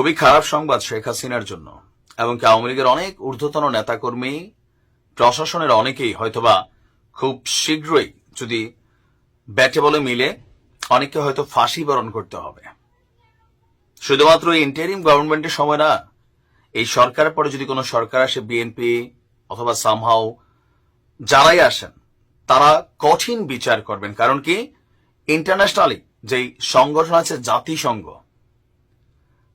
খুবই খারাপ সংবাদ শেখ হাসিনার জন্য এবং আওয়ামী লীগের অনেক ঊর্ধ্বতন নেতাকর্মী, প্রশাসনের অনেকেই হয়তোবা খুব শীঘ্রই যদি ব্যাটে বলে মিলে অনেককে হয়তো ফাঁসি বরণ করতে হবে। শুধুমাত্র ইন্টারিম গভর্নমেন্টের সময় না, এই সরকারের পরে যদি কোনো সরকার আসে, বিএনপি অথবা সামহাও যারাই আসেন, তারা কঠিন বিচার করবেন। কারণ কি, ইন্টারন্যাশনালি যেই সংগঠন আছে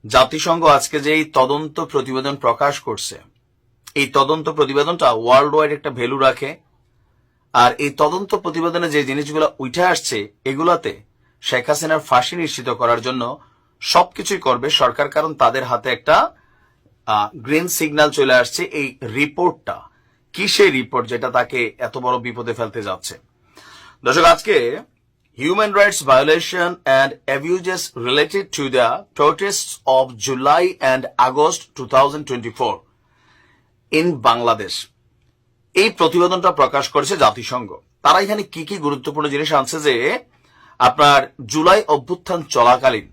জাতিসংঘ আজকে যেই তদন্ত প্রতিবেদন প্রকাশ করছে, এই তদন্ত প্রতিবেদনটা ওয়ার্ল্ড ওয়াইড একটা ভ্যালু রাখে। আর এই তদন্ত প্রতিবেদনে যে জিনিসগুলো উঠে আসছে, এগুলাতে শেখ হাসিনার ফাঁসি নিশ্চিত করার জন্য সবকিছুই করবে সরকার, কারণ তাদের হাতে একটা গ্রিন সিগন্যাল চলে আসছে। এই রিপোর্টটা কি সেই রিপোর্ট যেটা তাকে এত বড় বিপদে ফেলতে যাচ্ছে? দর্শক, আজকে human rights violation and abuses related to the protests of July and August 2024 in Bangladesh, এই প্রতিবেদনটা প্রকাশ করেছে জাতিসংঘ। তারা এখানে কি কি গুরুত্বপূর্ণ জিনিস আনছে যে আপনার জুলাই অভ্যুত্থান চলাকালীন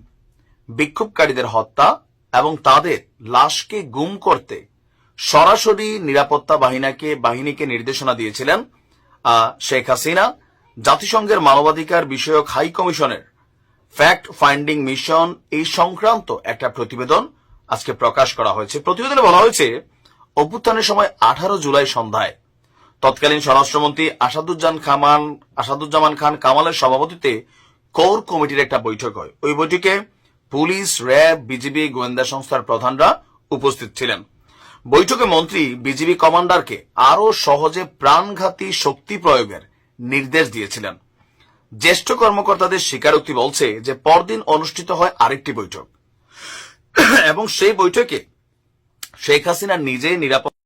বিক্ষোভকারীদের হত্যা এবং তাদের লাশকে গুম করতে সরাসরি নিরাপত্তা বাহিনীকে নির্দেশনা দিয়েছিলেন শেখ হাসিনা। জাতিসংঘের মানবাধিকার বিষয়ক হাই কমিশনের ফ্যাক্ট ফাইন্ডিং মিশন এই সংক্রান্ত একটা প্রতিবেদন আজকে প্রকাশ করা হয়েছে। প্রতিবেদনে বলা হয়েছে, অভ্যুত্থানের সময় 18 জুলাই সন্ধ্যায় তৎকালীন স্বরাষ্ট্রমন্ত্রী আসাদুজ্জামান খান কামালের সভাপতিত্বে কোর কমিটির একটা বৈঠক হয়। ওই বৈঠকে পুলিশ, র্যাব, বিজিবি, গোয়েন্দা সংস্থার প্রধানরা উপস্থিত ছিলেন। বৈঠকে মন্ত্রী বিজিবি কমান্ডারকে আরো সহজে প্রাণঘাতী শক্তি প্রয়োগের নির্দেশ দিয়েছিলেন। জ্যেষ্ঠ কর্মকর্তাদের স্বীকারোক্তি বলছে যে পরদিন অনুষ্ঠিত হয় আরেকটি বৈঠক এবং সেই বৈঠকে শেখ হাসিনা নিজে নিরাপত্তা